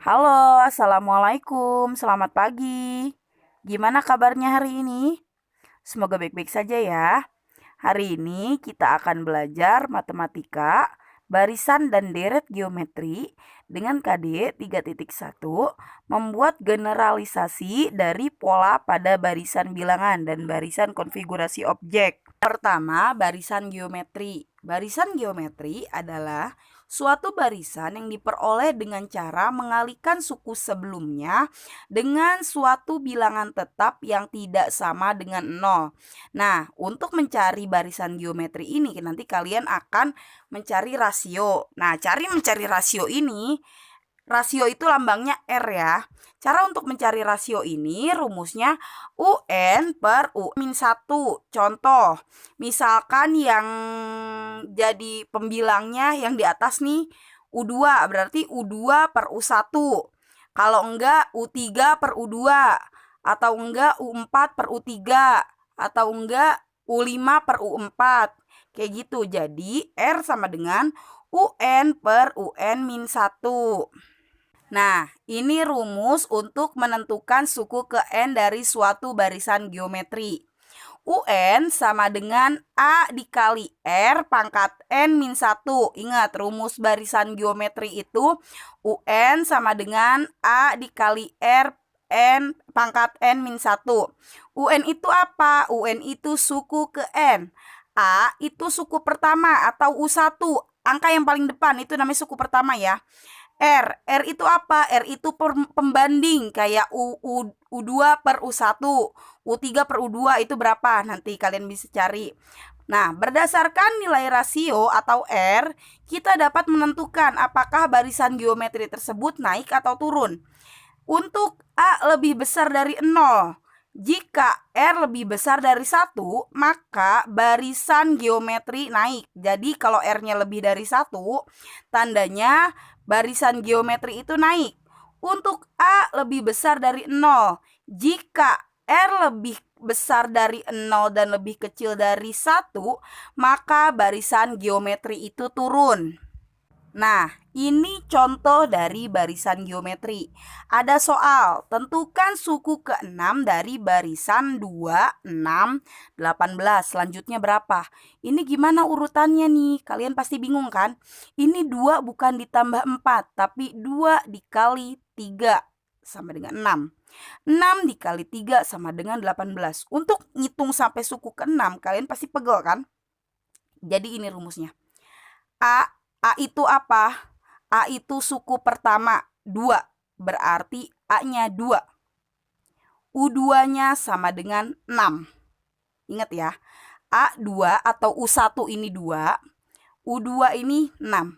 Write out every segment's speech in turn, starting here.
Halo, assalamualaikum, selamat pagi. Gimana kabarnya hari ini? Semoga baik-baik saja ya. Hari ini kita akan belajar matematika, barisan dan deret geometri dengan KD 3.1, membuat generalisasi dari pola pada barisan bilangan dan barisan konfigurasi objek. Pertama, barisan geometri. Barisan geometri adalah suatu barisan yang diperoleh dengan cara mengalihkan suku sebelumnya dengan suatu bilangan tetap yang tidak sama dengan 0. Nah, untuk mencari barisan geometri ini nanti kalian akan mencari rasio. Nah, mencari rasio ini, rasio itu lambangnya R ya. Cara untuk mencari rasio ini rumusnya UN per U-1. Contoh, misalkan yang jadi pembilangnya yang di atas nih U2, berarti U2 per U1. Kalau enggak U3 per U2, atau enggak U4 per U3, atau enggak U5 per U4. Kayak gitu. Jadi R sama dengan UN per UN-1. Nah, ini rumus untuk menentukan suku ke N dari suatu barisan geometri. UN sama dengan A dikali R pangkat N min 1. Ingat, rumus barisan geometri itu UN sama dengan A dikali R N pangkat N min 1. UN itu apa? UN itu suku ke N. A itu suku pertama atau U1. Angka yang paling depan itu namanya suku pertama ya. R itu apa? R itu pembanding kayak U2 per U1, U3 per U2 itu berapa? Nanti kalian bisa cari. Nah, berdasarkan nilai rasio atau R, kita dapat menentukan apakah barisan geometri tersebut naik atau turun. Untuk A lebih besar dari 0, jika R lebih besar dari 1, maka barisan geometri naik. Jadi kalau R-nya lebih dari 1, tandanya barisan geometri itu naik. Untuk A lebih besar dari 0, jika R lebih besar dari 0 dan lebih kecil dari 1, maka barisan geometri itu turun. Nah, ini contoh dari barisan geometri. Ada soal, tentukan suku ke-6 dari barisan 2, 6, 18. Selanjutnya berapa? Ini gimana urutannya nih? Kalian pasti bingung kan? Ini 2 bukan ditambah 4, tapi 2 dikali 3 sama dengan 6. 6 dikali 3 sama dengan 18. Untuk ngitung sampai suku ke-6, kalian pasti pegel kan? Jadi ini rumusnya. A itu apa? A itu suku pertama 2, berarti A-nya 2. U2-nya sama dengan 6. Ingat ya, A2 atau U1 ini 2, U2 ini 6.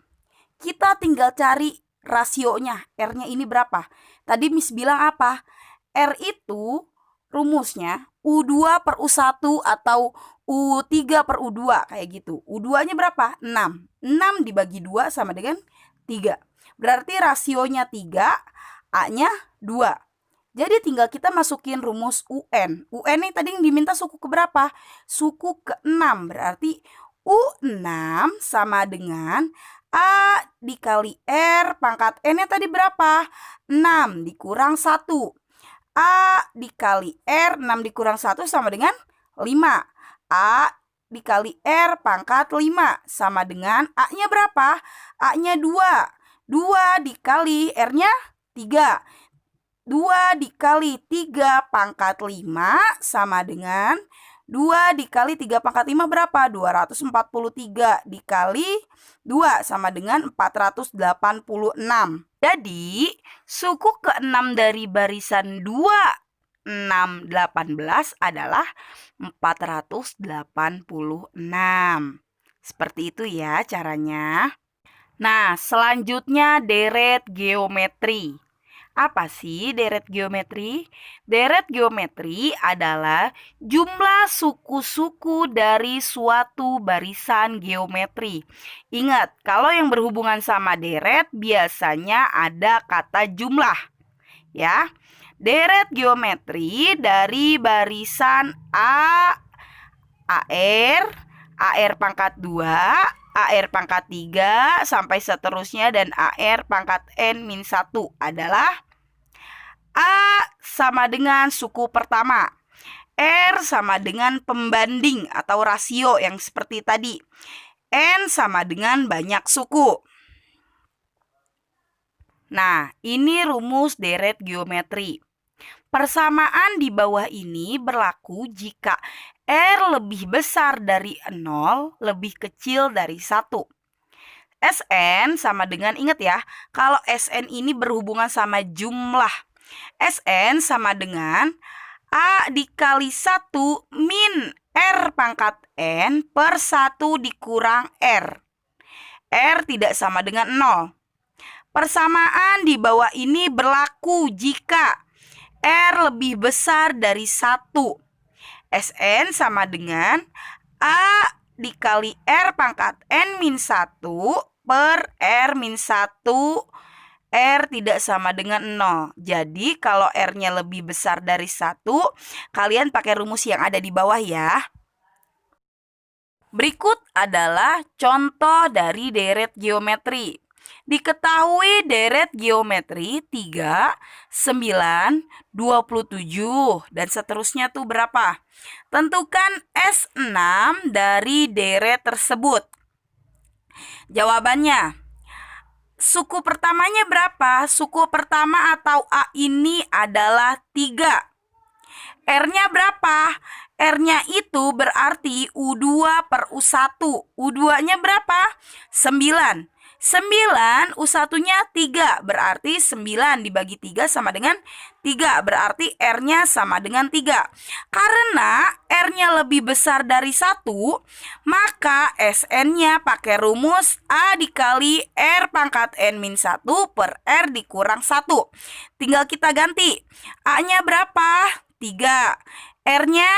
Kita tinggal cari rasionya, R-nya ini berapa? Tadi Miss bilang apa? R itu rumusnya U2 per U1 atau U3 per U2 kayak gitu. U2-nya berapa? 6. 6 dibagi 2 sama dengan 3. Berarti rasionya 3, A-nya 2. Jadi tinggal kita masukin rumus UN. UN ini tadi yang diminta suku ke berapa? Suku ke-6. Berarti U6 sama dengan A dikali R pangkat N-nya tadi berapa? 6 dikurang 1. A dikali R, 6 dikurang 1 sama dengan 5. A dikali R pangkat 5 sama dengan A-nya berapa? A-nya 2. 2 dikali R-nya 3. 2 dikali 3 pangkat 5 sama dengan 2 dikali 3 pangkat 5 berapa? 243 dikali 2 sama dengan 486. Jadi, suku ke-6 dari barisan 2, 6, 18 adalah 486. Seperti itu ya caranya. Nah, selanjutnya deret geometri. Apa sih deret geometri? Deret geometri adalah jumlah suku-suku dari suatu barisan geometri. Ingat, kalau yang berhubungan sama deret biasanya ada kata jumlah, ya. Deret geometri dari barisan A, AR, AR pangkat 2, AR pangkat 3 sampai seterusnya dan AR pangkat N-1 adalah A sama dengan suku pertama, R sama dengan pembanding atau rasio yang seperti tadi, N sama dengan banyak suku. Nah, ini rumus deret geometri. Persamaan di bawah ini berlaku jika R lebih besar dari 0, lebih kecil dari 1. Sn sama dengan, ingat ya, kalau Sn ini berhubungan sama jumlah. Sn sama dengan A dikali 1 min R pangkat N per 1 dikurang R. R tidak sama dengan 0. Persamaan di bawah ini berlaku jika R lebih besar dari 1. Sn sama dengan A dikali R pangkat N-1 per R-1. R tidak sama dengan 0. Jadi kalau R-nya lebih besar dari 1, kalian pakai rumus yang ada di bawah ya. Berikut adalah contoh dari deret geometri. Diketahui deret geometri 3, 9, 27, dan seterusnya tuh berapa? Tentukan S6 dari deret tersebut. Jawabannya, suku pertamanya berapa? Suku pertama atau A ini adalah 3. R-nya berapa? R-nya itu berarti U2 per U1. U2-nya berapa? 9. 9, U1-nya 3, berarti 9 dibagi 3 sama dengan 3, berarti R-nya sama dengan 3. Karena R-nya lebih besar dari 1, maka Sn-nya pakai rumus A dikali R pangkat N-1 per R dikurang 1. Tinggal kita ganti. A-nya berapa? 3. R-nya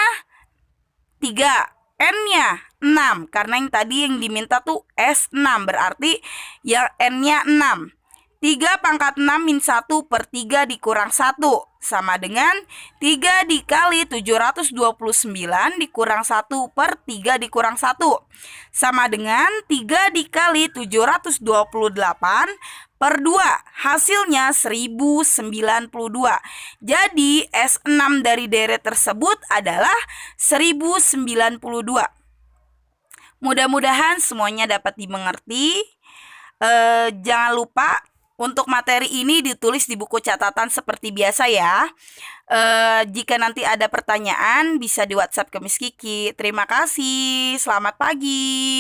3. N-nya 6, karena yang tadi yang diminta tuh S6, berarti yang N-nya 6. 3 pangkat 6 min 1 per 3 dikurang 1, sama dengan 3 dikali 729 dikurang 1 per 3 dikurang 1, sama dengan 3 dikali 728 per 2, hasilnya 1092. Jadi S6 dari deret tersebut adalah 1092. Mudah-mudahan semuanya dapat dimengerti. Jangan lupa untuk materi ini ditulis di buku catatan seperti biasa ya. Jika nanti ada pertanyaan bisa di WhatsApp ke Miss Kiki. Terima kasih, selamat pagi.